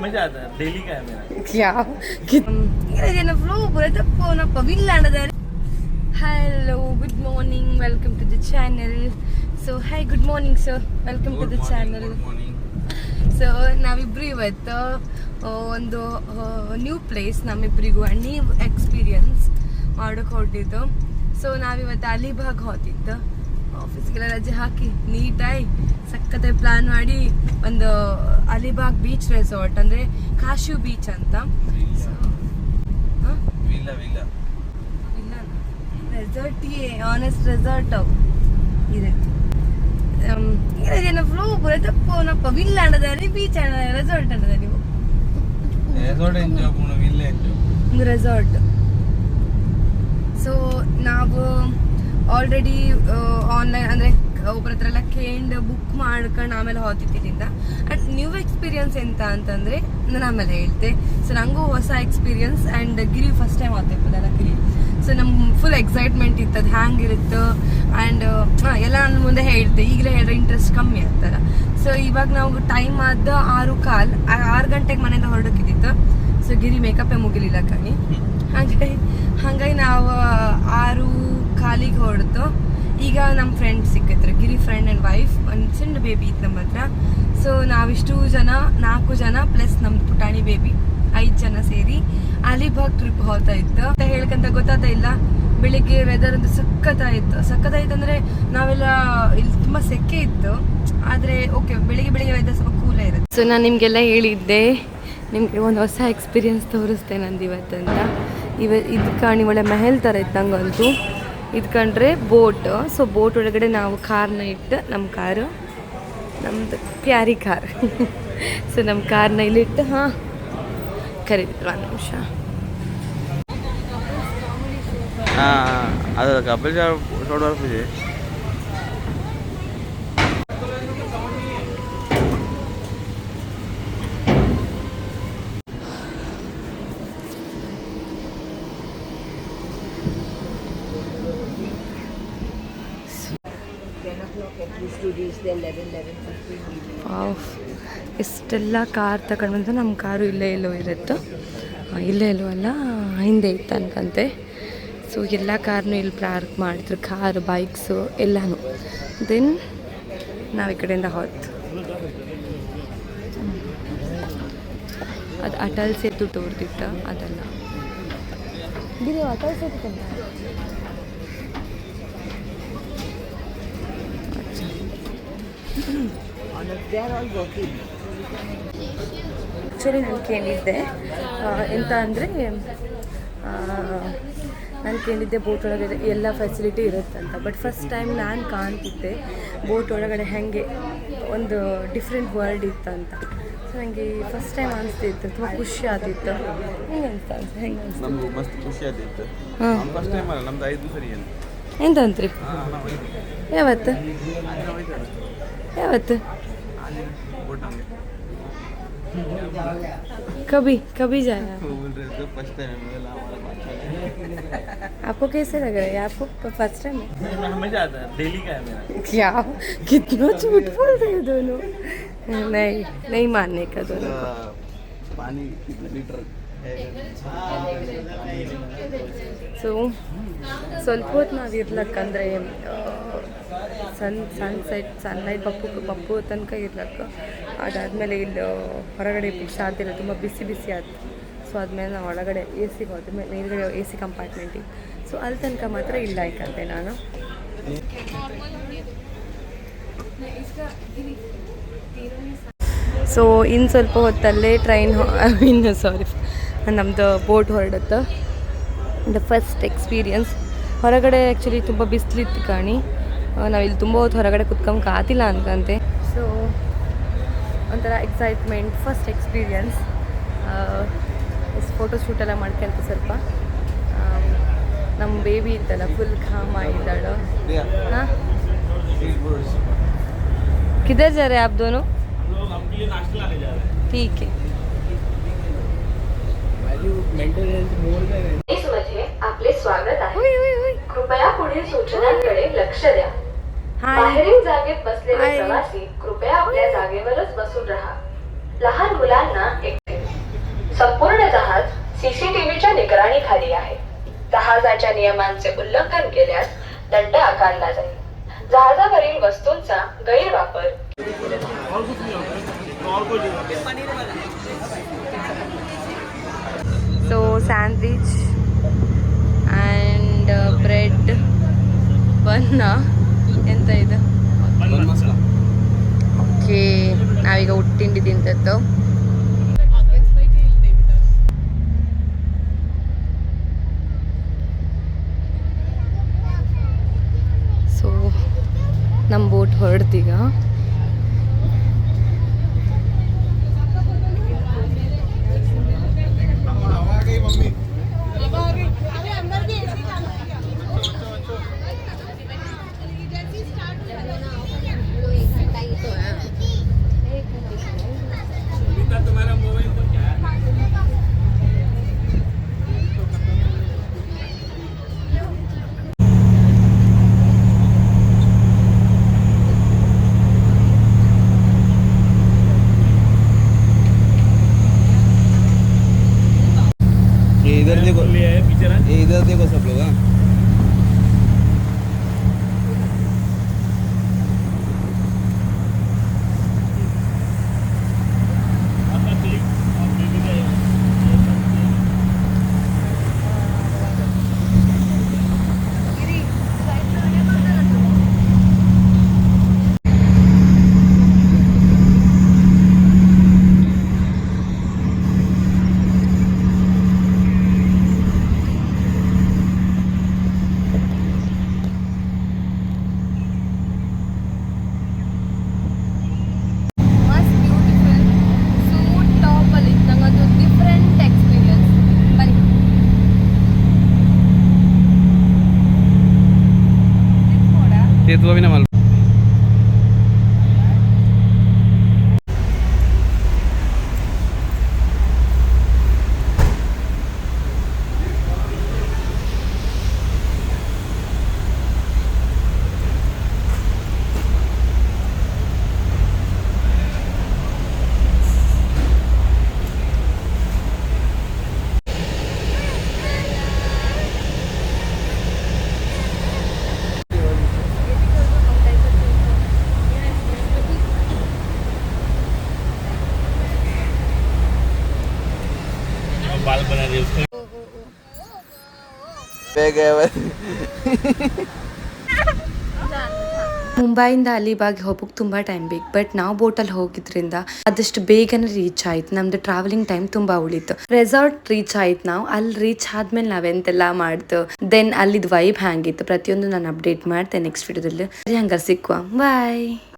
मजा आता है, डेली का है मेरा। क्या ಇದನ್ನ flow ಬರತಪ್ಪ ನಪ್ಪ ವಿಲ್ಲಾಂಡದಾರೆ. Hello, good morning, welcome to the channel. So hi, good morning sir, welcome to the channel. So ನಾವಿಬ್ರು ಇವತ್ತು ಒಂದು ನ್ಯೂ ಪ್ಲೇಸ್ ನಮ್ಮಿಬ್ಬರಿಗೂ ನ್ಯೂ ಎಕ್ಸ್ಪೀರಿಯನ್ಸ್ ಮಾಡೋಕೆ ಹೊರಟಿದ್ದು. ಸೊ ನಾವಿವತ್ತು ಅಲಿಬಾಗ್ ಹೋಗ್ತಿತ್ತು, ಆಫೀಸ್ಗೆಲ್ಲ ರಜೆ ಹಾಕಿ ನೀಟಾಗಿ ಸಖತ್ತಾಗಿ ಪ್ಲಾನ್ ಮಾಡಿ ಒಂದು ಅಲಿಬಾಗ್ ಬೀಚ್ ರೆಸಾರ್ಟ್ ಅಂದರೆ ಕಾಶು ಬೀಚ್ ಅಂತ. ರೆಸಾರ್ಟ್ ಆನೆಸ್ಟ್ ರೆಸಾರ್ಟ್ ಇದೆ. ಇದನ್ನ ಫ್ಲೋ ಬರತಪ್ಪ ನಪ್ಪ ವಿಲ್ಲ ಅನ್ನದಾರೆ ಬೀಚ್ ಅನ್ನ ರೆಸಾರ್ಟ್ ಅನ್ನದ ನೀವು ರೆಸಾರ್ಟ್. ಸೊ ನಾವು ಆಲ್ರೆಡಿ ಆನ್ಲೈನ್ ಅಂದರೆ ಒಬ್ಬರ ಹತ್ರ ಎಲ್ಲ ಕೇಂಡ್ ಬುಕ್ ಮಾಡ್ಕೊಂಡು ಆಮೇಲೆ ಹೋಗ್ತಿದ್ದರಿಂದ ಆ್ಯಂಡ್ ನ್ಯೂ ಎಕ್ಸ್ಪೀರಿಯನ್ಸ್ ಎಂತ ಅಂತಂದರೆ ನಾನು ಆಮೇಲೆ ಹೇಳ್ತೆ. ಸೊ ನನಗೂ ಹೊಸ experience and Giri first time ಆಗ್ತಿರ್ತದಲ್ಲ ಗಿರಿ. ಸೊ ನಮ್ಗೆ ಫುಲ್ ಎಕ್ಸೈಟ್ಮೆಂಟ್ ಇರ್ತದೆ ಹ್ಯಾಂಗಿರುತ್ತೆ ಆ್ಯಂಡ್ ಎಲ್ಲ ನನ್ನ ಮುಂದೆ ಹೇಳ್ತೆ, ಈಗಲೇ ಹೇಳಿದ್ರೆ ಇಂಟ್ರೆಸ್ಟ್ ಕಮ್ಮಿ ಆಗ್ತದೆ. ಸೊ ಇವಾಗ ನಾವು ಟೈಮ್ ಆದ 6 ಗಂಟೆಗೆ ಮನೆಯಿಂದ ಹೊರಡೋಕಿದ್ದಿತ್ತು. ಸೊ ಗಿರಿ ಮೇಕಪ್ಪೇ ಮುಗಿಲಿಲ್ಲ ಕಣಿ, ಹಾಗಾಗಿ ನಾವು 6:15 ಹೊರಡ್ತು. ಈಗ ನಮ್ಮ ಫ್ರೆಂಡ್ ಸಿಕ್ಕಿದ್ರು, ಗಿರಿ ಫ್ರೆಂಡ್ ಆ್ಯಂಡ್ ವೈಫ್, ಒಂದು ಸಣ್ಣ ಬೇಬಿ ಇತ್ತು ನಮ್ಮ ಹತ್ರ. ಸೊ ನಾವಿಷ್ಟು ಜನ 4 ಜನ ಪ್ಲಸ್ ನಮ್ದು ಪುಟಾಣಿ ಬೇಬಿ 5 ಜನ ಸೇರಿ ಅಲಿಬಾಗ್ ಟ್ರಿಪ್ ಹೋಗ್ತಾ ಇತ್ತು. ಹೇಳ್ಕಂತ ಗೊತ್ತಾಗ್ತಾ ಇಲ್ಲ, ಬೆಳಿಗ್ಗೆ ವೆದರ್ ಅಂತೂ ಸಖತ್ತಾಯಿತ್ತು ಅಂದರೆ ನಾವೆಲ್ಲ ಇಲ್ಲಿ ತುಂಬ ಸೆಕೆ ಇತ್ತು, ಆದರೆ ಓಕೆ ಬೆಳಿಗ್ಗೆ ವೆದರ್ ಸ್ವಲ್ಪ ಕೂಲೇ ಇರುತ್ತೆ. ಸೊ ನಾನು ನಿಮಗೆಲ್ಲ ಹೇಳಿದ್ದೆ ನಿಮಗೆ ಒಂದು ಹೊಸ ಎಕ್ಸ್ಪೀರಿಯನ್ಸ್ ತೋರಿಸ್ತೇನೆ ನಂದು ಇವತ್ತಂತ. ಇದು ಕಾಣಿ ಒಳ್ಳೆ ಮೆಹಲ್ ಥರ ಇತ್ತು ನಂಗಂತೂ. ಇದು ಕಂಡ್ರೆ ಬೋಟ್. ಸೊ ಬೋಟ್ ಒಳಗಡೆ ನಾವು ಕಾರ್ನ ಇಟ್ಟು, ನಮ್ಮ ಕಾರು ನಮ್ಮದು ಪ್ಯಾರಿ ಕಾರ್ ಸೊ ನಮ್ಮ ಕಾರ್ನ ಇಲ್ಲಿಟ್ಟು ಕರೀತಿದ್ರು. 1 ನಿಮಿಷ. ಅದು ಕಪಲ್ ನೋಡುವ ಇಷ್ಟೆಲ್ಲ ಕಾರ್ ತಗೊಂಡು ಬಂದು ನಮ್ಮ ಕಾರು ಇಲ್ಲೇ ಎಲ್ಲೋ ಇರುತ್ತೆ, ಇಲ್ಲೇ ಎಲ್ಲೋ ಅಲ್ಲ ಹಿಂದೆ ಇತ್ತು ಅನ್ಕಂತೆ. ಸೊ ಎಲ್ಲ ಕಾರ್ನು ಇಲ್ಲಿ ಪಾರ್ಕ್ ಮಾಡಿದ್ರು, ಕಾರು ಬೈಕ್ಸು ಎಲ್ಲನೂ. ದೆನ್ ನಾವು ಈ ಕಡೆಯಿಂದ ಹೊತ್ತು ಅದು ಅಟಲ್ ಸೇತು ತೋರ್ದಿತ್ತು, ಅದಲ್ಲ ಗಿರಿ ಅಟಲ್ ಸೇತು ಆ್ಯಕ್ಚುಲಿ ನಾನು ಕೇಳಿದ್ದೆ ಎಂತ ಅಂದರೆ ನಾನು ಕೇಳಿದ್ದೆ ಬೋಟ್ ಒಳಗಡೆ ಎಲ್ಲ ಫೆಸಿಲಿಟಿ ಇರುತ್ತಂತ. ಬಟ್ ಫಸ್ಟ್ ಟೈಮ್ ನಾನು ಕಾಣ್ತಿದ್ದೆ ಬೋಟ್ ಒಳಗಡೆ ಹೇಗೆ ಒಂದು ಡಿಫ್ರೆಂಟ್ ವರ್ಲ್ಡ್ ಇತ್ತಂತ. ಸೊ ನನಗೆ ಫಸ್ಟ್ ಟೈಮ್ ಅನಿಸ್ತಿತ್ತು, ತುಂಬ ಖುಷಿ ಆಗ್ತಿತ್ತು. ಹೆಂಗೆ ನಮಗೂ ಮಸ್ತ್ ಖುಷಿ ಆಗ್ತಿತ್ತು. ಫಸ್ಟ್ ಟೈಮ್ ಅಲ್ಲ, ನಮ್ದು 5 ಸರಿ ಎಂತಂತ್ರಿ? ಯಾವತ್ತು कभी जाया? आपको कैसे लग रहा है? आपको फर्स्ट टाइम है? मजा आता है, डेली का है मेरा। क्या कितना झूठ बोल रहे हो दोनों? नहीं मानने का दोनों को. पानी कितना लीटर ಸೊ ಸ್ವಲ್ಪ ಹೊತ್ತು ನಾವು ಇರ್ಲಕ್ಕಂದ್ರೆ ಸನ್ಲೈಟ್ ಪಪ್ಪು ತನಕ ಇರ್ಲಕ್ಕ. ಅದಾದಮೇಲೆ ಇಲ್ಲಿ ಹೊರಗಡೆ ಸಾಧ್ಯ ಇಲ್ಲ, ತುಂಬ ಬಿಸಿ ಆಯ್ತು. ಸೊ ಆದಮೇಲೆ ನಾವು ಒಳಗಡೆ ಎ ಸಿಗೆ ಹೋದ್ಮೇಲೆ ಮೇಲ್ಗಡೆ AC ಕಂಪಾರ್ಟ್ಮೆಂಟಿಗೆ. ಸೊ ಅಲ್ಲಿ ತನಕ ಮಾತ್ರ ಇಲ್ಲ ಯಾಕಂತೆ ನಾನು. ಸೊ ಇನ್ನು ಸ್ವಲ್ಪ ಹೊತ್ತಲ್ಲೇ ನಮ್ಮದು ಬೋಟ್ ಹೊರಡುತ್ತೆ. ದ ಫಸ್ಟ್ ಎಕ್ಸ್ಪೀರಿಯನ್ಸ್ ಹೊರಗಡೆ ಆ್ಯಕ್ಚುಲಿ ತುಂಬ ಬಿಸಿಲಿತ್ತು ಕಾಣಿ, ನಾವಿಲ್ಲಿ ತುಂಬ ಹೊತ್ತು ಹೊರಗಡೆ ಕುತ್ಕೊಂಡ್ ಆತಿಲ್ಲ ಅನ್ಕಂತೆ. ಸೊ ಒಂಥರ ಎಕ್ಸೈಟ್ಮೆಂಟ್, ಫಸ್ಟ್ ಎಕ್ಸ್ಪೀರಿಯನ್ಸ್. ಫೋಟೋ ಶೂಟೆಲ್ಲ ಮಾಡ್ಕೊಂತ ಸ್ವಲ್ಪ. ನಮ್ಮ ಬೇಬಿ ಇತ್ತಲ್ಲ ಫುಲ್ ಕಾಮ ಇದ್ದಾಳು. ಹಾಂ किधर जा रहे हैं आप दोनों? ठीक है. आपले स्वागत आहे. कृपया पुढील सूचनांकडे लक्ष द्या. बाहेरील जागेत बसलेले प्रवासी कृपया आपल्या जागेवरच बसून राहा. लहान मुलांना बंदीखाली आहे. जहाजाच्या नियमांचे उल्लंघन केल्यास दंड आकारला जाईल. जहाजावरील वस्तूंचा गैरवापर ಸೊ ಸ್ಯಾಂಡ್ವಿಚ್ ಆ್ಯಂಡ್ ಬ್ರೆಡ್ ಬನ್ನ ಎಂತ ಇದು ಓಕೆ ನಾವೀಗ ಉಟ್ಟಿಂಡಿ ತಿಂತದ್ದು ಸೊ ನಮ್ಮ ಬೋಟ್ ಹೊರಡ್ತೀಗ इधर देखो सब लोग. ते तो भी ना मालूम. बाल बना रही उसको ಮುಂಬೈಯಿಂದ ಅಲಿಬಾಗ್ ಹೋಗಕ್ಕೆ ತುಂಬ ಟೈಮ್ ಬೇಕು. ಬಟ್ ನಾವು ಬೋಟಲ್ಲಿ ಹೋಗಿದ್ರಿಂದ ಆದಷ್ಟು ಬೇಗನೆ ರೀಚ್ ಆಯ್ತು. ನಮ್ದು ಟ್ರಾವೆಲಿಂಗ್ ಟೈಮ್ ತುಂಬಾ ಉಳಿತು. ರೆಸಾರ್ಟ್ ರೀಚ್ ಆಯ್ತು. ನಾವು ಅಲ್ಲಿ ರೀಚ್ ಆದ್ಮೇಲೆ ನಾವೆಂತೆಲ್ಲ ಮಾಡ್ತು, ದೆನ್ ಅಲ್ಲಿದ್ ವೈಬ್ ಹ್ಯಾಂಗಿತ್ತು ಪ್ರತಿಯೊಂದು ನಾನು ಅಪ್ಡೇಟ್ ಮಾಡ್ತೇನೆ ನೆಕ್ಸ್ಟ್ ವಿಡಿಯೋದಲ್ಲಿ. ಹಂಗಾರೆ ಸಿಕ್ಕುವ, ಬಾಯ್.